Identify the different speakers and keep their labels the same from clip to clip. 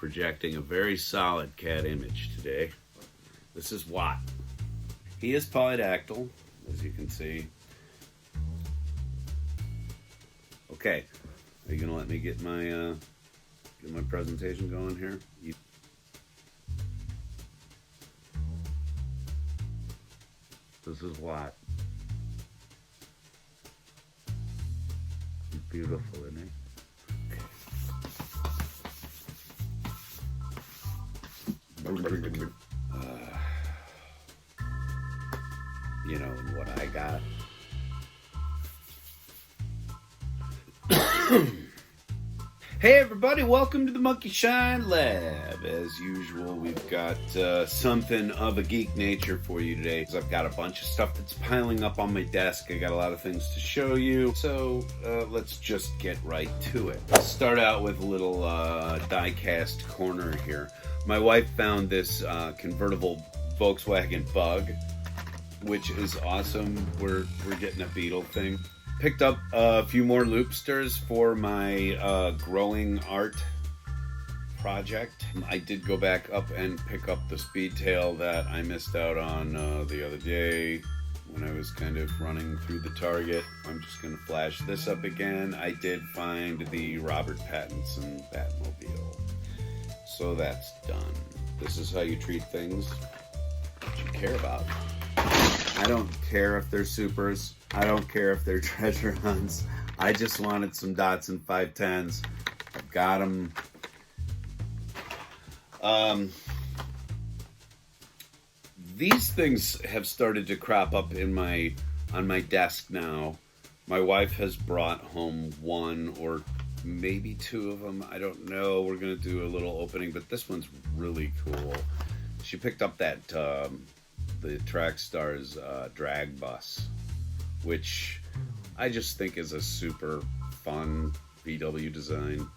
Speaker 1: projecting a very solid cat image today. This is Watt. He is polydactyl, as you can see. Okay, are you gonna let me get my presentation going here? This is Watt. He's beautiful, isn't he? You know what I got. Hey everybody, welcome to the Monkey Shine Lab. As usual, we've got something of a geek nature for you today. I've got a bunch of stuff that's piling up on my desk. I got a lot of things to show you, so let's just get right to it. Let's start out with a little die-cast corner here. My wife found this convertible Volkswagen Bug, which is awesome. We're getting a Beetle thing. Picked up a few more loopsters for my growing art project. I did go back up and pick up the Speedtail that I missed out on the other day when I was kind of running through the Target. I'm just going to flash this up again. I did find the Robert Pattinson Batmobile. So that's done. This is how you treat things that you care about. I don't care if they're supers. I don't care if they're treasure hunts. I just wanted some dots and 510s. I've got them. These things have started to crop up on my desk now. My wife has brought home one or maybe two of them. I don't know. We're going to do a little opening, but this one's really cool. She picked up that the Trackstar's drag bus, which I just think is a super fun VW design.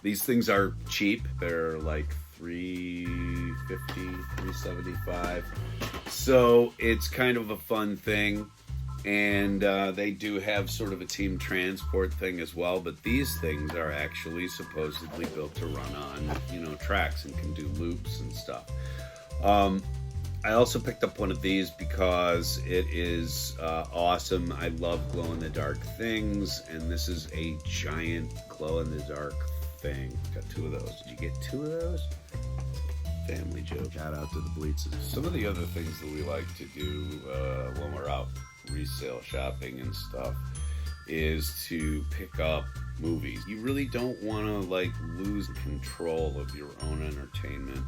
Speaker 1: These things are cheap. They're like $350, $375. So it's kind of a fun thing. And they do have sort of a team transport thing as well. But these things are actually supposedly built to run on, tracks and can do loops and stuff. I also picked up one of these because it is awesome. I love glow-in-the-dark things, and this is a giant glow-in-the-dark thing. Got two of those. Did you get two of those? Family joke. Shout out to the Bleatzes. Some of the other things that we like to do when we're out resale shopping and stuff is to pick up movies. You really don't want to lose control of your own entertainment.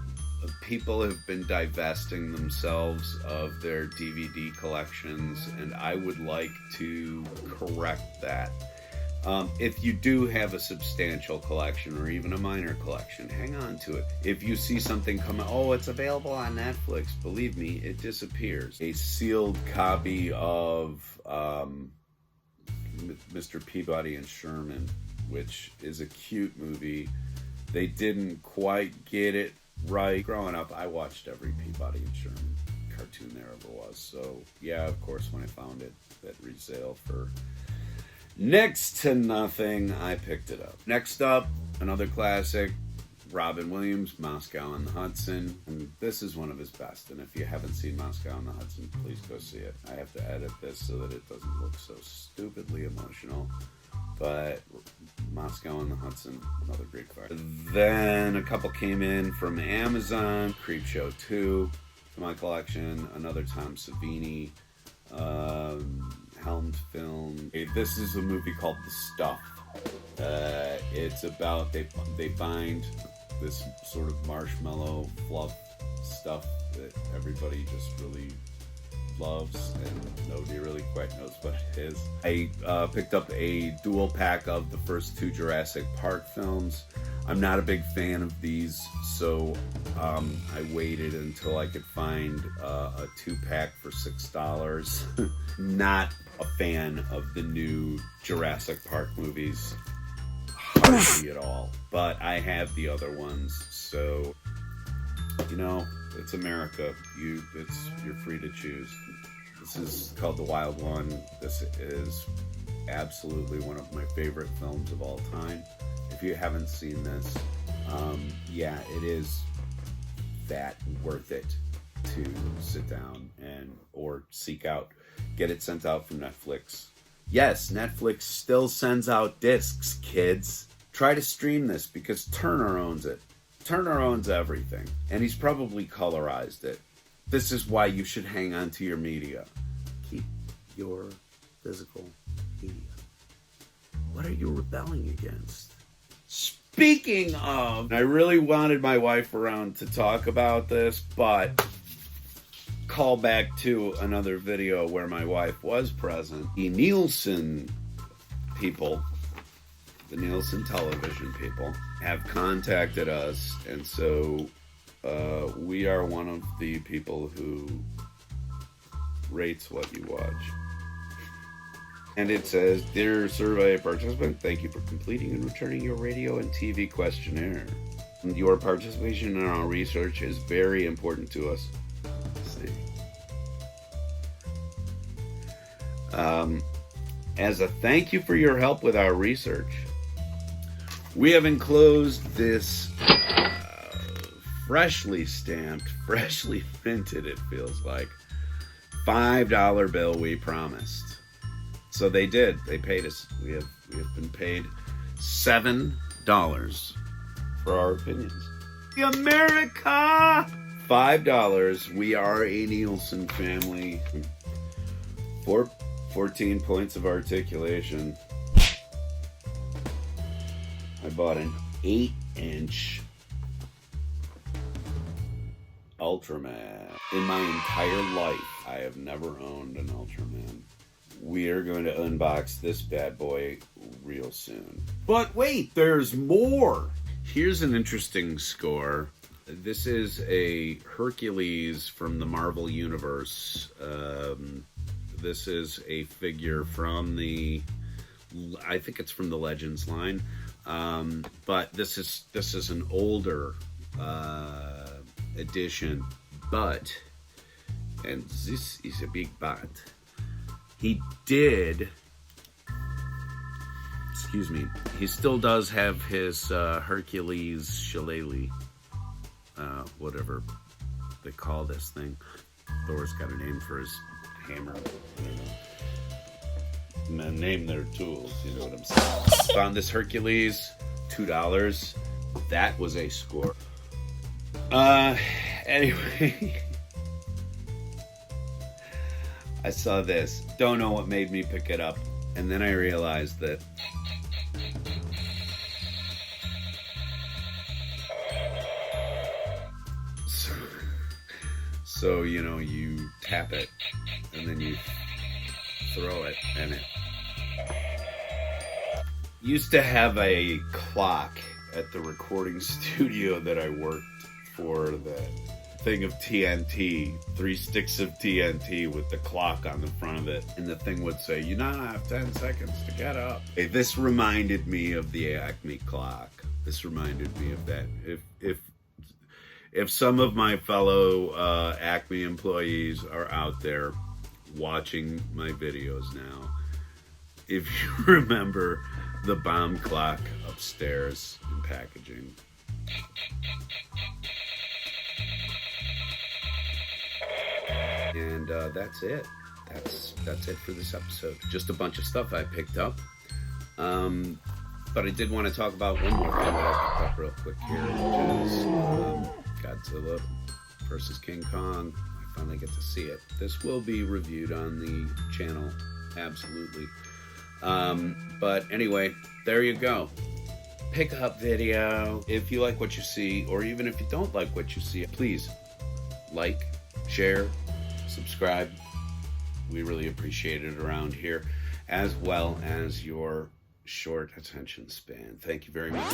Speaker 1: People have been divesting themselves of their DVD collections, and I would like to correct that. If you do have a substantial collection or even a minor collection, hang on to it. If you see something come out, oh, it's available on Netflix, believe me, it disappears. A sealed copy of Mr. Peabody and Sherman, which is a cute movie. They didn't quite get it right. Growing up, I watched every Peabody and Sherman cartoon there ever was. So, yeah, of course, when I found it at resale for next to nothing, I picked it up. Next up, another classic, Robin Williams, Moscow on the Hudson. And this is one of his best. And if you haven't seen Moscow on the Hudson, please go see it. I have to edit this so that it doesn't look so stupidly emotional. But Moscow on the Hudson, another great fire. Then a couple came in from Amazon. Creepshow 2 to my collection. Another Tom Savini helmed film. This is a movie called The Stuff. It's about they find this sort of marshmallow fluff stuff that everybody just really loves, and nobody really quite knows what it is. I picked up a dual pack of the first two Jurassic Park films. I'm not a big fan of these, so I waited until I could find a 2-pack for $6. Not a fan of the new Jurassic Park movies, hardly at all, but I have the other ones, so it's America. You're free to choose. This is called The Wild One. This is absolutely one of my favorite films of all time. If you haven't seen this, Yeah, it is that worth it to sit down or seek out, get it sent out from Netflix. Yes, Netflix still sends out discs, kids. Try to stream this because Turner owns it. Turner owns everything, and he's probably colorized it. This is why you should hang on to your media. Keep your physical media. What are you rebelling against? Speaking of, I really wanted my wife around to talk about this, but call back to another video where my wife was present. The Nielsen people, the Nielsen television people, have contacted us, and so we are one of the people who rates what you watch. And it says, "Dear survey participant, thank you for completing and returning your radio and TV questionnaire. Your participation in our research is very important to us." Let's see. As a thank you for your help with our research, we have enclosed this freshly stamped, freshly printed, it feels like, $5 bill we promised. So they did. They paid us. We have been paid $7 for our opinions. America! $5. We are a Nielsen family. 14 points of articulation. I bought an 8-inch Ultraman. In my entire life, I have never owned an Ultraman. We are going to unbox this bad boy real soon. But wait, there's more! Here's an interesting score. This is a Hercules from the Marvel Universe. This is a figure from I think it's from the Legends line. But this is an older edition. And this is a big but. He still does have his Hercules shillelagh, whatever they call this thing. Thor's got a name for his hammer. I don't know. Name their tools, you know what I'm saying. Found this Hercules, $2. That was a score. Anyway. I saw this. Don't know what made me pick it up. And then I realized that so you know, you tap it and then you throw it, and it used to have a clock at the recording studio that I worked for, that thing of TNT, 3 sticks of TNT with the clock on the front of it, and the thing would say, "You now have 10 seconds to get up." This reminded me of the Acme clock. This reminded me of that. If some of my fellow Acme employees are out there watching my videos now, if you remember the bomb clock upstairs in packaging. And that's it. That's it for this episode. Just a bunch of stuff I picked up. But I did want to talk about one more thing that I picked up real quick here, which is Godzilla versus King Kong. I finally get to see it. This will be reviewed on the channel, absolutely. But anyway, there you go. Pick up video. If you like what you see, or even if you don't like what you see, please like, share, subscribe. We really appreciate it around here, as well as your short attention span. Thank you very much.